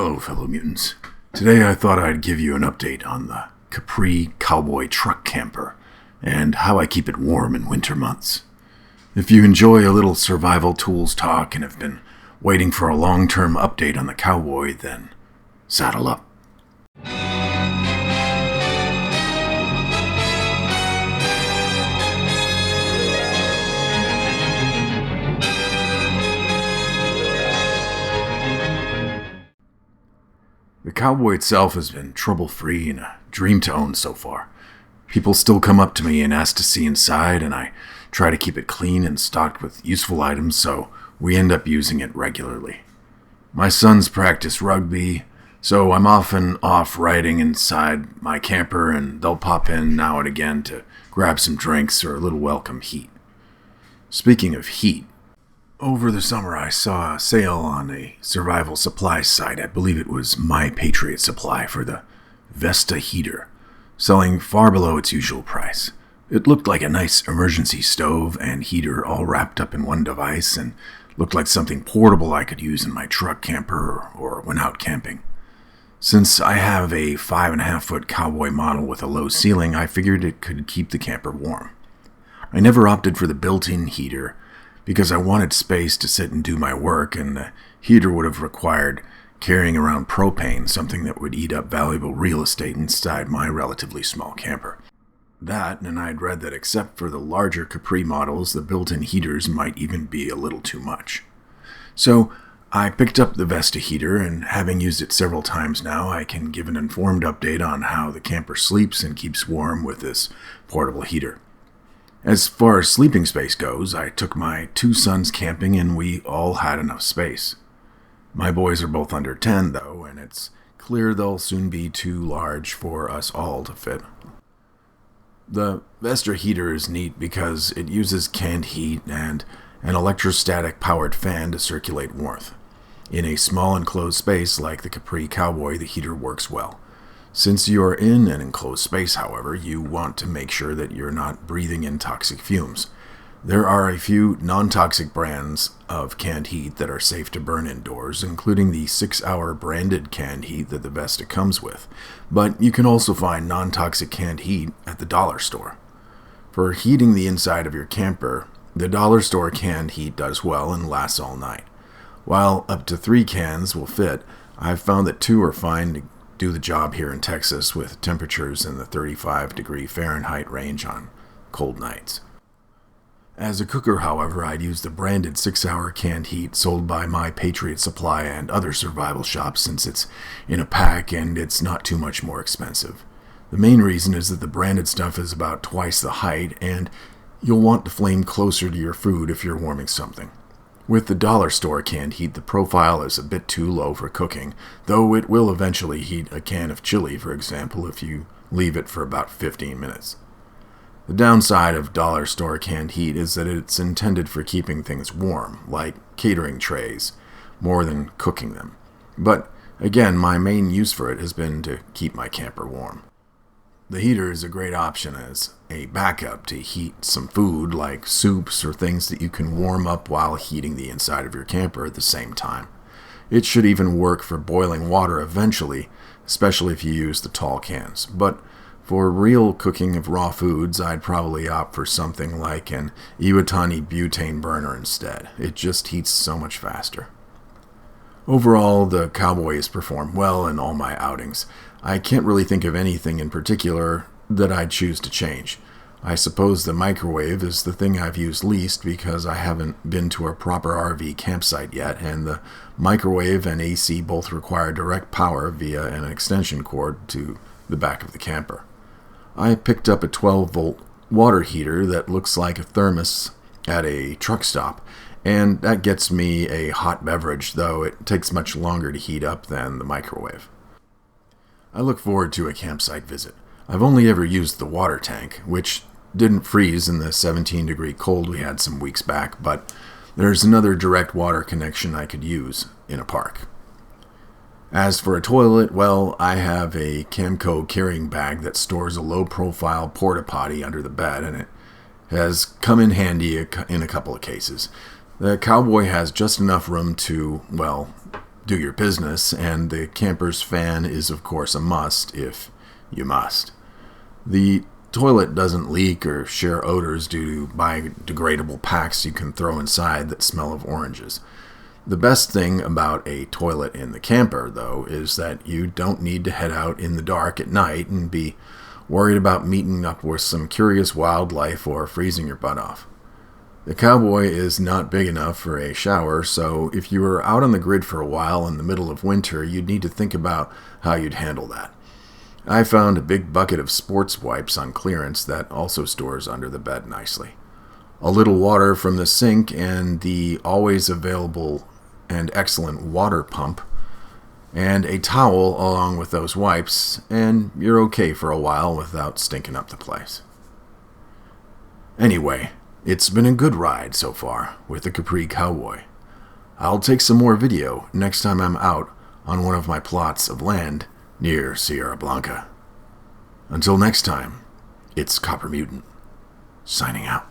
Hello, fellow mutants. Today I thought I'd give you an update on the Capri Cowboy Truck Camper and how I keep it warm in winter months. If you enjoy a little survival tools talk and have been waiting for a long-term update on the Cowboy, then saddle up. The Cowboy itself has been trouble-free and a dream to own so far. People still come up to me and ask to see inside, and I try to keep it clean and stocked with useful items, so we end up using it regularly. My sons practice rugby, so I'm often off riding inside my camper, and they'll pop in now and again to grab some drinks or a little welcome heat. Speaking of heat, over the summer, I saw a sale on a survival supply site. I believe it was My Patriot Supply for the Vesta heater, selling far below its usual price. It looked like a nice emergency stove and heater all wrapped up in one device and looked like something portable I could use in my truck camper or when out camping. Since I have a 5.5-foot Cowboy model with a low ceiling, I figured it could keep the camper warm. I never opted for the built-in heater because I wanted space to sit and do my work, and the heater would have required carrying around propane, something that would eat up valuable real estate inside my relatively small camper. That, and I'd read that except for the larger Capri models, the built-in heaters might even be a little too much. So I picked up the Vesta heater, and having used it several times now, I can give an informed update on how the camper sleeps and keeps warm with this portable heater. As far as sleeping space goes, I took my 2 sons camping and we all had enough space. My boys are both under 10 though, and it's clear they'll soon be too large for us all to fit. The Vesta heater is neat because it uses canned heat and an electrostatic powered fan to circulate warmth. In a small enclosed space like the Capri Cowboy, the heater works well. Since you're in an enclosed space, however, you want to make sure that you're not breathing in toxic fumes. There are a few non-toxic brands of canned heat that are safe to burn indoors, including the 6-hour branded canned heat that the Vesta comes with. But you can also find non-toxic canned heat at the dollar store. For heating the inside of your camper, the dollar store canned heat does well and lasts all night. While up to 3 cans will fit, I've found that 2 are fine to do the job here in Texas with temperatures in the 35-degree Fahrenheit range on cold nights. As a cooker, however, I'd use the branded 6-hour canned heat sold by My Patriot Supply and other survival shops since it's in a pack and it's not too much more expensive. The main reason is that the branded stuff is about twice the height and you'll want the flame closer to your food if you're warming something. With the dollar store canned heat, the profile is a bit too low for cooking, though it will eventually heat a can of chili, for example, if you leave it for about 15 minutes. The downside of dollar store canned heat is that it's intended for keeping things warm, like catering trays, more than cooking them. But again, my main use for it has been to keep my camper warm. The heater is a great option as a backup to heat some food like soups or things that you can warm up while heating the inside of your camper at the same time. It should even work for boiling water eventually, especially if you use the tall cans. But for real cooking of raw foods, I'd probably opt for something like an Iwatani butane burner instead. It just heats so much faster. Overall, the Cowboy has performed well in all my outings. I can't really think of anything in particular that I'd choose to change. I suppose the microwave is the thing I've used least because I haven't been to a proper RV campsite yet, and the microwave and AC both require direct power via an extension cord to the back of the camper. I picked up a 12-volt water heater that looks like a thermos at a truck stop, and that gets me a hot beverage, though it takes much longer to heat up than the microwave. I look forward to a campsite visit. I've only ever used the water tank, which didn't freeze in the 17-degree cold we had some weeks back, but there's another direct water connection I could use in a park. As for a toilet, well, I have a Camco carrying bag that stores a low-profile porta-potty under the bed, and it has come in handy in a couple of cases. The Cowboy has just enough room to, well, do your business, and the camper's fan is, of course, a must if you must. The toilet doesn't leak or share odors due to biodegradable packs you can throw inside that smell of oranges. The best thing about a toilet in the camper, though, is that you don't need to head out in the dark at night and be worried about meeting up with some curious wildlife or freezing your butt off. The Cowboy is not big enough for a shower, so if you were out on the grid for a while in the middle of winter, you'd need to think about how you'd handle that. I found a big bucket of sports wipes on clearance that also stores under the bed nicely. A little water from the sink and the always available and excellent water pump, and a towel along with those wipes, and you're okay for a while without stinking up the place. Anyway, it's been a good ride so far with the Capri Cowboy. I'll take some more video next time I'm out on one of my plots of land near Sierra Blanca. Until next time, it's Copper Mutant, signing out.